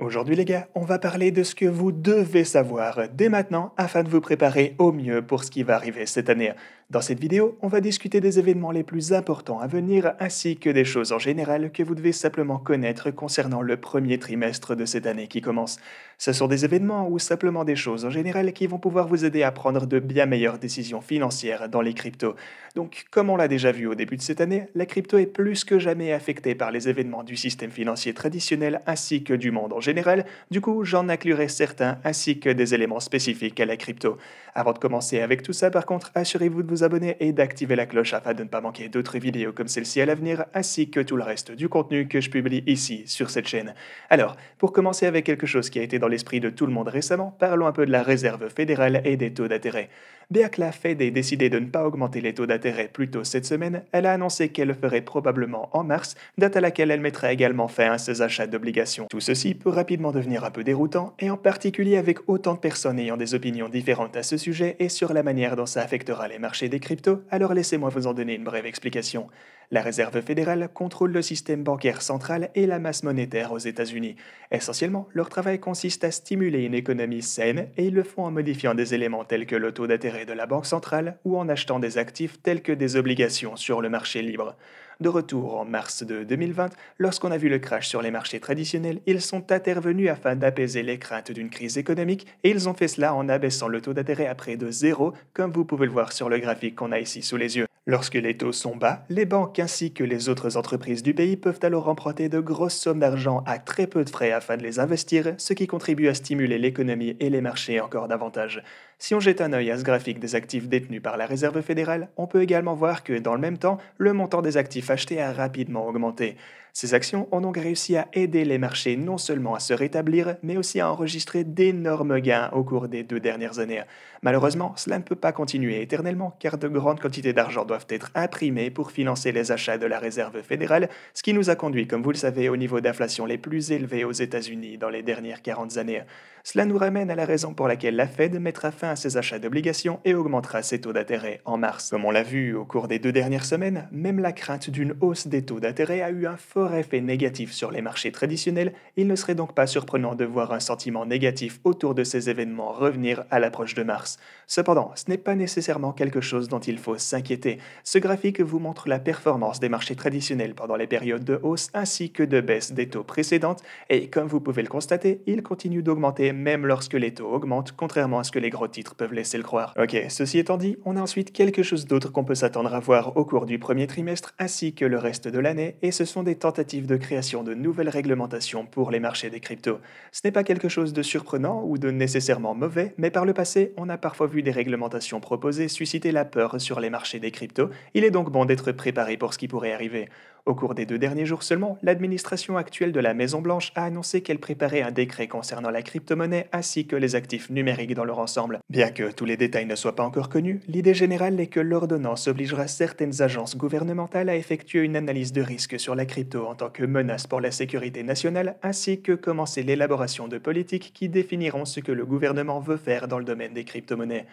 Aujourd'hui les gars, on va parler de ce que vous devez savoir dès maintenant afin de vous préparer au mieux pour ce qui va arriver cette année. Dans cette vidéo, on va discuter des événements les plus importants à venir ainsi que des choses en général que vous devez simplement connaître concernant le premier trimestre de cette année qui commence. Ce sont des événements ou simplement des choses en général qui vont pouvoir vous aider à prendre de bien meilleures décisions financières dans les cryptos. Donc, comme on l'a déjà vu au début de cette année, la crypto est plus que jamais affectée par les événements du système financier traditionnel ainsi que du monde en général. Du coup, j'en inclurai certains ainsi que des éléments spécifiques à la crypto. Avant de commencer avec tout ça, par contre, assurez-vous de vous abonner et d'activer la cloche afin de ne pas manquer d'autres vidéos comme celle-ci à l'avenir, ainsi que tout le reste du contenu que je publie ici sur cette chaîne. Alors, pour commencer avec quelque chose qui a été dans l'esprit de tout le monde récemment, parlons un peu de la Réserve fédérale et des taux d'intérêt. Bien que la Fed ait décidé de ne pas augmenter les taux d'intérêt plus tôt cette semaine, elle a annoncé qu'elle le ferait probablement en mars, date à laquelle elle mettrait également fin à ses achats d'obligations. Tout ceci peut rapidement devenir un peu déroutant, et en particulier avec autant de personnes ayant des opinions différentes à ce sujet et sur la manière dont ça affectera les marchés des cryptos, alors laissez-moi vous en donner une brève explication. La Réserve fédérale contrôle le système bancaire central et la masse monétaire aux États-Unis. Essentiellement, leur travail consiste à stimuler une économie saine et ils le font en modifiant des éléments tels que le taux d'intérêt de la banque centrale ou en achetant des actifs tels que des obligations sur le marché libre. De retour en mars de 2020, lorsqu'on a vu le crash sur les marchés traditionnels, ils sont intervenus afin d'apaiser les craintes d'une crise économique et ils ont fait cela en abaissant le taux d'intérêt à près de zéro, comme vous pouvez le voir sur le graphique qu'on a ici sous les yeux. Lorsque les taux sont bas, les banques ainsi que les autres entreprises du pays peuvent alors emprunter de grosses sommes d'argent à très peu de frais afin de les investir, ce qui contribue à stimuler l'économie et les marchés encore davantage. Si on jette un œil à ce graphique des actifs détenus par la Réserve fédérale, on peut également voir que, dans le même temps, le montant des actifs achetés a rapidement augmenté. Ces actions ont donc réussi à aider les marchés non seulement à se rétablir, mais aussi à enregistrer d'énormes gains au cours des 2 dernières années. Malheureusement, cela ne peut pas continuer éternellement, car de grandes quantités d'argent doivent être imprimées pour financer les achats de la Réserve fédérale, ce qui nous a conduit, comme vous le savez, au niveau d'inflation les plus élevés aux États-Unis dans les dernières 40 années. Cela nous ramène à la raison pour laquelle la Fed mettra fin à ses achats d'obligations et augmentera ses taux d'intérêt en mars. Comme on l'a vu au cours des 2 dernières semaines, même la crainte d'une hausse des taux d'intérêt a eu un fort effet négatif sur les marchés traditionnels. Il ne serait donc pas surprenant de voir un sentiment négatif autour de ces événements revenir à l'approche de mars. Cependant, ce n'est pas nécessairement quelque chose dont il faut s'inquiéter. Ce graphique vous montre la performance des marchés traditionnels pendant les périodes de hausse ainsi que de baisse des taux précédentes et comme vous pouvez le constater, il continue d'augmenter même lorsque les taux augmentent, contrairement à ce que les gros titres peuvent laisser le croire. Ok, ceci étant dit, on a ensuite quelque chose d'autre qu'on peut s'attendre à voir au cours du premier trimestre ainsi que le reste de l'année et ce sont des tentatives de création de nouvelles réglementations pour les marchés des cryptos. Ce n'est pas quelque chose de surprenant ou de nécessairement mauvais, mais par le passé, on a parfois vu des réglementations proposées susciter la peur sur les marchés des cryptos. Il est donc bon d'être préparé pour ce qui pourrait arriver. Au cours des 2 derniers jours seulement, l'administration actuelle de la Maison-Blanche a annoncé qu'elle préparait un décret concernant la crypto-monnaie ainsi que les actifs numériques dans leur ensemble. Bien que tous les détails ne soient pas encore connus, l'idée générale est que l'ordonnance obligera certaines agences gouvernementales à effectuer une analyse de risque sur la crypto en tant que menace pour la sécurité nationale ainsi que commencer l'élaboration de politiques qui définiront ce que le gouvernement veut faire dans le domaine des crypto-monnaies.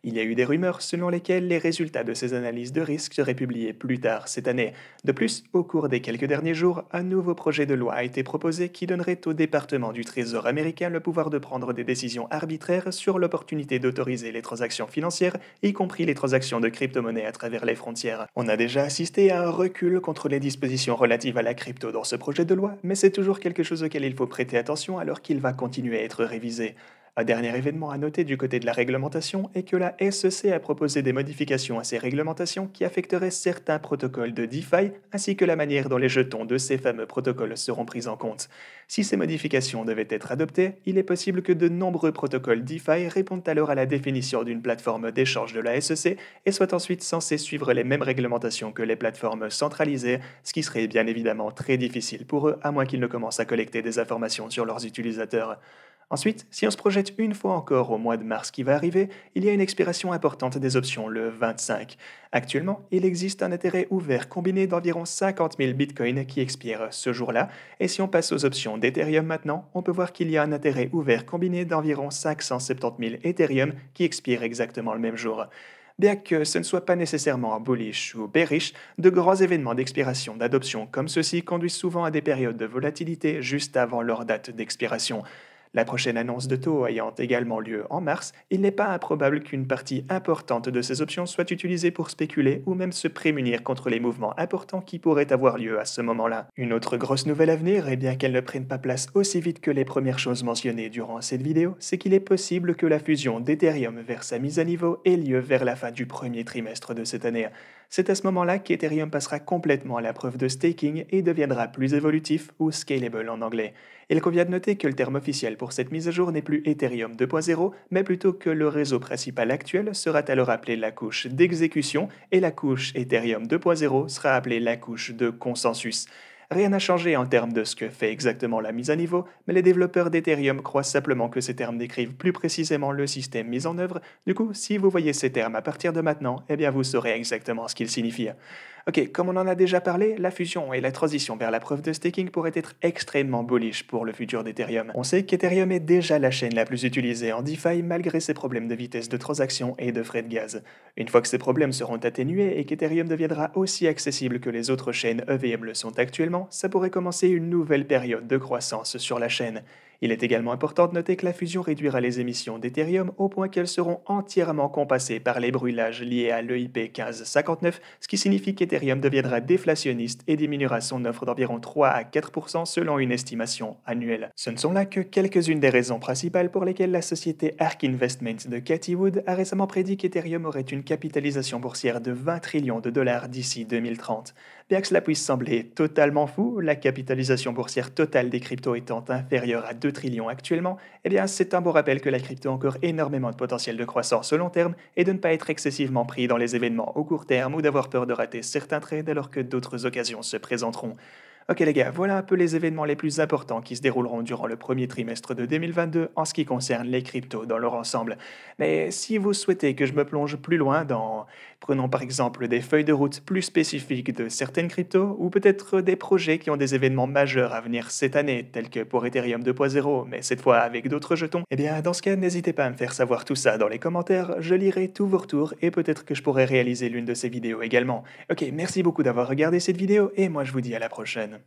Il y a eu des rumeurs selon lesquelles les résultats de ces analyses de risque seraient publiés plus tard cette année. De plus, au cours des quelques derniers jours, un nouveau projet de loi a été proposé qui donnerait au département du Trésor américain le pouvoir de prendre des décisions arbitraires sur l'opportunité d'autoriser les transactions financières, y compris les transactions de crypto-monnaies à travers les frontières. On a déjà assisté à un recul contre les dispositions relatives à la crypto dans ce projet de loi, mais c'est toujours quelque chose auquel il faut prêter attention alors qu'il va continuer à être révisé. Un dernier événement à noter du côté de la réglementation est que la SEC a proposé des modifications à ces réglementations qui affecteraient certains protocoles de DeFi ainsi que la manière dont les jetons de ces fameux protocoles seront pris en compte. Si ces modifications devaient être adoptées, il est possible que de nombreux protocoles DeFi répondent alors à la définition d'une plateforme d'échange de la SEC et soient ensuite censés suivre les mêmes réglementations que les plateformes centralisées, ce qui serait bien évidemment très difficile pour eux à moins qu'ils ne commencent à collecter des informations sur leurs utilisateurs. Ensuite, si on se projette une fois encore au mois de mars qui va arriver, il y a une expiration importante des options le 25. Actuellement, il existe un intérêt ouvert combiné d'environ 50 000 bitcoins qui expire ce jour-là, et si on passe aux options d'Ethereum maintenant, on peut voir qu'il y a un intérêt ouvert combiné d'environ 570 000 Ethereum qui expire exactement le même jour. Bien que ce ne soit pas nécessairement bullish ou bearish, de grands événements d'expiration d'adoption comme ceux-ci conduisent souvent à des périodes de volatilité juste avant leur date d'expiration. La prochaine annonce de taux ayant également lieu en mars, il n'est pas improbable qu'une partie importante de ces options soit utilisée pour spéculer ou même se prémunir contre les mouvements importants qui pourraient avoir lieu à ce moment-là. Une autre grosse nouvelle à venir, et bien qu'elle ne prenne pas place aussi vite que les premières choses mentionnées durant cette vidéo, c'est qu'il est possible que la fusion d'Ethereum vers sa mise à niveau ait lieu vers la fin du premier trimestre de cette année. C'est à ce moment-là qu'Ethereum passera complètement à la preuve de staking et deviendra plus évolutif ou scalable en anglais. Il convient de noter que le terme officiel pour cette mise à jour n'est plus Ethereum 2.0, mais plutôt que le réseau principal actuel sera alors appelé la couche d'exécution et la couche Ethereum 2.0 sera appelée la couche de consensus. Rien n'a changé en termes de ce que fait exactement la mise à niveau, mais les développeurs d'Ethereum croient simplement que ces termes décrivent plus précisément le système mis en œuvre. Du coup, si vous voyez ces termes à partir de maintenant, eh bien vous saurez exactement ce qu'ils signifient. Ok, comme on en a déjà parlé, la fusion et la transition vers la preuve de staking pourraient être extrêmement bullish pour le futur d'Ethereum. On sait qu'Ethereum est déjà la chaîne la plus utilisée en DeFi malgré ses problèmes de vitesse de transaction et de frais de gaz. Une fois que ces problèmes seront atténués et qu'Ethereum deviendra aussi accessible que les autres chaînes EVM le sont actuellement, ça pourrait commencer une nouvelle période de croissance sur la chaîne. Il est également important de noter que la fusion réduira les émissions d'Ethereum au point qu'elles seront entièrement compassées par les brûlages liés à l'EIP 1559, ce qui signifie qu'Ethereum deviendra déflationniste et diminuera son offre d'environ 3 à 4% selon une estimation annuelle. Ce ne sont là que quelques-unes des raisons principales pour lesquelles la société Ark Investments de Cathie Wood a récemment prédit qu'Ethereum aurait une capitalisation boursière de 20 trillions de dollars d'ici 2030. Bien que cela puisse sembler totalement fou, la capitalisation boursière totale des cryptos étant inférieure à 2 trillions actuellement, eh bien c'est un bon rappel que la crypto a encore énormément de potentiel de croissance au long terme et de ne pas être excessivement pris dans les événements au court terme ou d'avoir peur de rater certains trades alors que d'autres occasions se présenteront. Ok les gars, voilà un peu les événements les plus importants qui se dérouleront durant le premier trimestre de 2022 en ce qui concerne les cryptos dans leur ensemble. Mais si vous souhaitez que je me plonge plus loin dans, prenons par exemple des feuilles de route plus spécifiques de certaines cryptos ou peut-être des projets qui ont des événements majeurs à venir cette année, tels que pour Ethereum 2.0, mais cette fois avec d'autres jetons, eh bien dans ce cas, n'hésitez pas à me faire savoir tout ça dans les commentaires, je lirai tous vos retours et peut-être que je pourrai réaliser l'une de ces vidéos également. Ok, merci beaucoup d'avoir regardé cette vidéo et moi je vous dis à la prochaine.